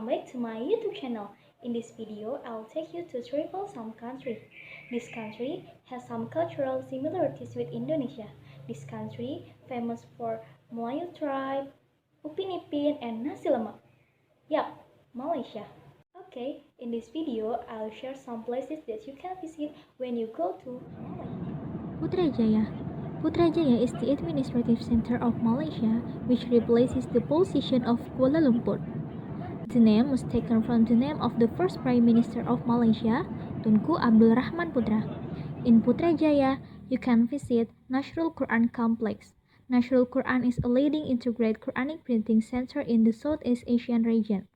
back to my YouTube channel. In this video, I'll take you to travel some country. This country has some cultural similarities with Indonesia. This country famous for Melayu tribe, Upin Ipin, and nasi lemak. Yup, Malaysia. Okay, in this video, I'll share some places that you can visit when you go to Malaysia. Putrajaya. Putrajaya is the administrative center of Malaysia, which replaces the position of Kuala Lumpur. The name was taken from the name of the first Prime Minister of Malaysia, Tunku Abdul Rahman Putra. In Putrajaya, you can visit Nasrul Quran Complex. Nasrul Quran is a leading integrated Quranic printing center in the Southeast Asian region.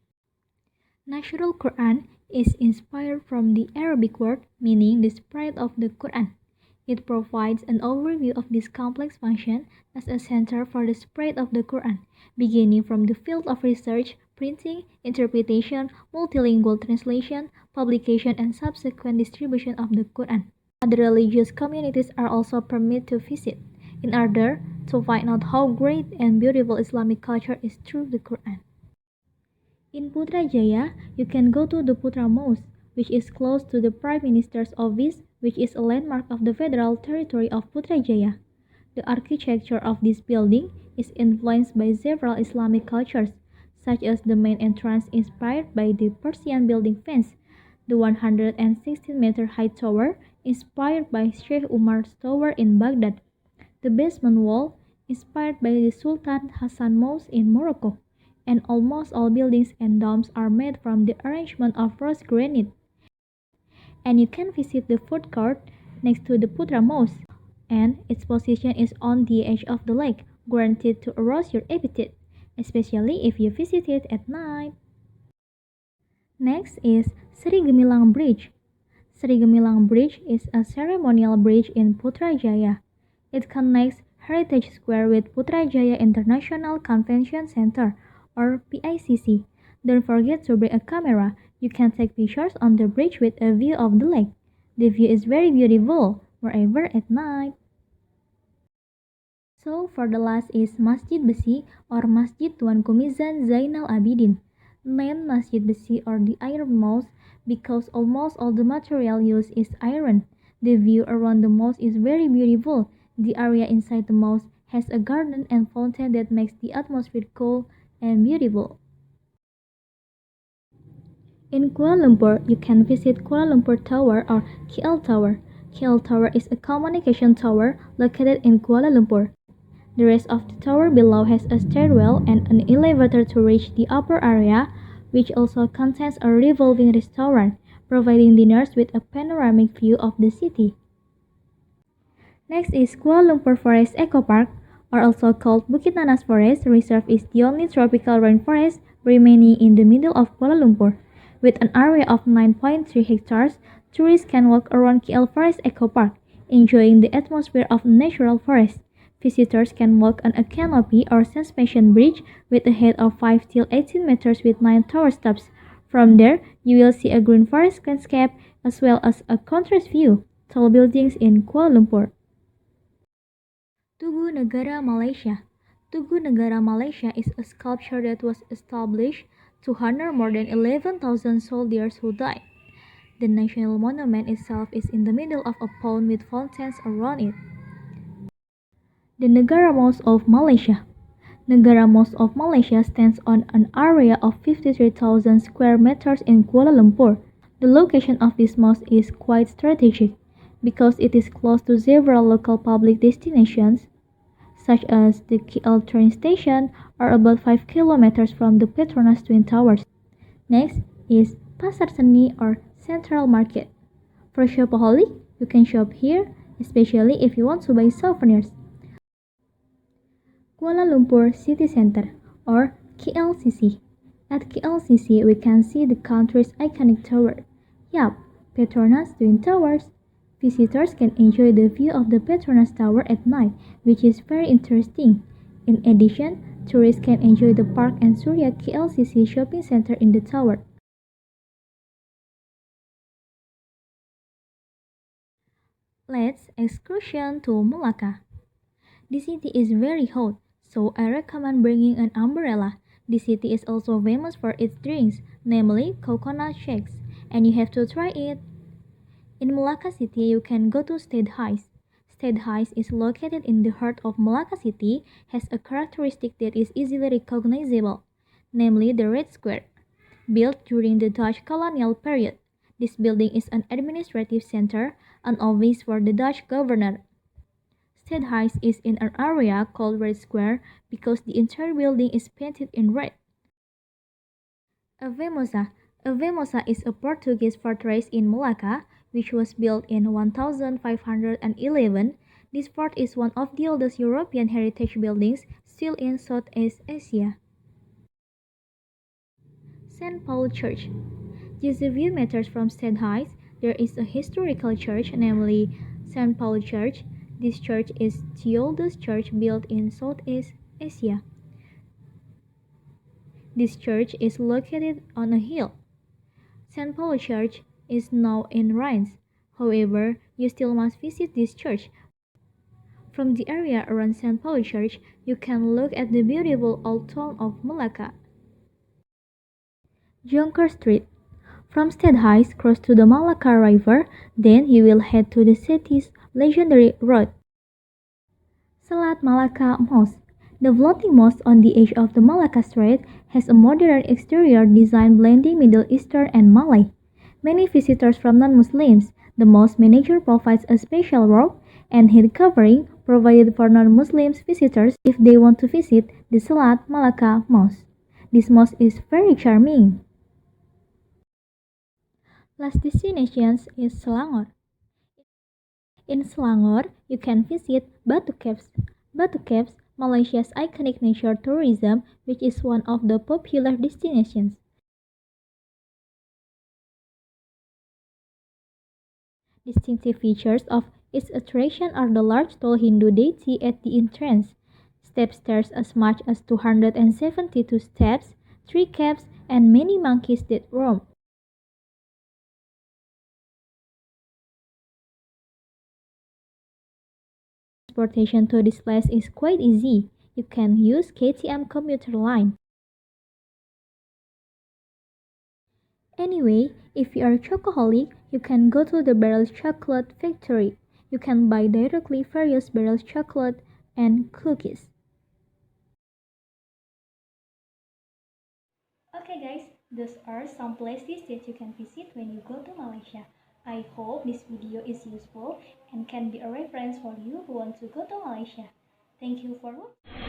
Nasrul Quran is inspired from the Arabic word meaning the spread of the Quran. It provides an overview of this complex function as a center for the spread of the Quran, beginning from the field of research, printing, interpretation, multilingual translation, publication, and subsequent distribution of the Quran. Other religious communities are also permitted to visit, in order to find out how great and beautiful Islamic culture is through the Quran. In Putrajaya, you can go to the Putra Mosque, which is close to the Prime Minister's office, which is a landmark of the federal territory of Putrajaya. The architecture of this building is influenced by several Islamic cultures, such as the main entrance inspired by the Persian building fence, the 116-meter high tower inspired by Sheikh Umar's tower in Baghdad, the basement wall inspired by the Sultan Hassan Mosque in Morocco, and almost all buildings and domes are made from the arrangement of rose granite. And you can visit the food court next to the Putra Mosque, and its position is on the edge of the lake, guaranteed to arouse your appetite, especially if you visit it at night. Next is Sri Gemilang Bridge. Sri Gemilang Bridge is a ceremonial bridge in Putrajaya. It connects Heritage Square with Putrajaya International Convention Center, or PICC. Don't forget to bring a camera. You can take pictures on the bridge with a view of the lake. The view is very beautiful, moreover at night. So for the last is Masjid Besi or Masjid Tuanku Mizan Zainal Abidin. Named Masjid Besi or the Iron Mosque because almost all the material used is iron. The view around the mosque is very beautiful. The area inside the mosque has a garden and fountain that makes the atmosphere cool and beautiful. In Kuala Lumpur, you can visit Kuala Lumpur Tower or KL Tower. KL Tower is a communication tower located in Kuala Lumpur. The rest of the tower below has a stairwell and an elevator to reach the upper area, which also contains a revolving restaurant, providing dinners with a panoramic view of the city. Next is Kuala Lumpur Forest Eco Park, or also called Bukit Nanas Forest Reserve, is the only tropical rainforest remaining in the middle of Kuala Lumpur. With an area of 9.3 hectares, tourists can walk around KL Forest Eco Park, enjoying the atmosphere of natural forest. Visitors can walk on a canopy or suspension bridge with a height of 5 till 18 meters with 9 tower steps. From there, you will see a green forest landscape as well as a contrast view, tall buildings in Kuala Lumpur. Tugu Negara Malaysia. Tugu Negara Malaysia is a sculpture that was established to honor more than 11,000 soldiers who died. The national monument itself is in the middle of a pond with fountains around it. The Negara Mosque of Malaysia. Negara Mosque of Malaysia stands on an area of 53,000 square meters in Kuala Lumpur. The location of this mosque is quite strategic because it is close to several local public destinations, such as the KL train station, or about 5 kilometers from the Petronas Twin Towers. Next is Pasar Seni or Central Market. For shopaholic, you can shop here, especially if you want to buy souvenirs. Kuala Lumpur City Center or KLCC. At KLCC, we can see the country's iconic tower. Yup, Petronas Twin Towers. Visitors can enjoy the view of the Petronas Tower at night, which is very interesting. In addition, tourists can enjoy the park and Surya KLCC shopping center in the tower. Let's excursion to Malacca. The city is very hot, so I recommend bringing an umbrella. The city is also famous for its drinks, namely coconut shakes, and you have to try it. In Malacca City, you can go to State Heights. State Heights is located in the heart of Malacca City, has a characteristic that is easily recognizable, namely the Red Square. Built during the Dutch colonial period, this building is an administrative center, an office for the Dutch governor. State Heights is in an area called Red Square because the entire building is painted in red. Avemosa. Avemosa is a Portuguese fortress in Malacca, which was built in 1511. This fort is one of the oldest European heritage buildings still in Southeast Asia. St. Paul Church. Just a few meters from State Heights, there is a historical church, namely St. Paul Church. This church is the oldest church built in Southeast Asia. This church is located on a hill. St. Paul Church is now in ruins. However, you still must visit this church. From the area around St. Paul Church, you can look at the beautiful old town of Malacca. Jonker Street. From State Heights, cross to the Malacca River, then you will head to the city's legendary road. Selat Malacca Mosque. The floating mosque on the edge of the Malacca Strait has a modern exterior design blending Middle Eastern and Malay. Many visitors from non-Muslims. The mosque manager provides a special robe and head covering provided for non-Muslims visitors if they want to visit the Selat Malacca Mosque. This mosque is very charming. Last destination is Selangor. In Selangor, you can visit Batu Caves. Batu Caves, Malaysia's iconic nature tourism, which is one of the popular destinations. Distinctive features of its attraction are the large tall Hindu deity at the entrance, step stairs as much as 272 steps, 3 caves, and many monkeys that roam. Transportation to this place is quite easy. You can use KTM commuter line. Anyway, if you are a chocoholic, you can go to the Barrel Chocolate Factory. You can buy directly various Barrel chocolate and cookies. Okay guys, those are some places that you can visit when you go to Malaysia. I hope this video is useful and can be a reference for you who want to go to Malaysia. Thank you for watching.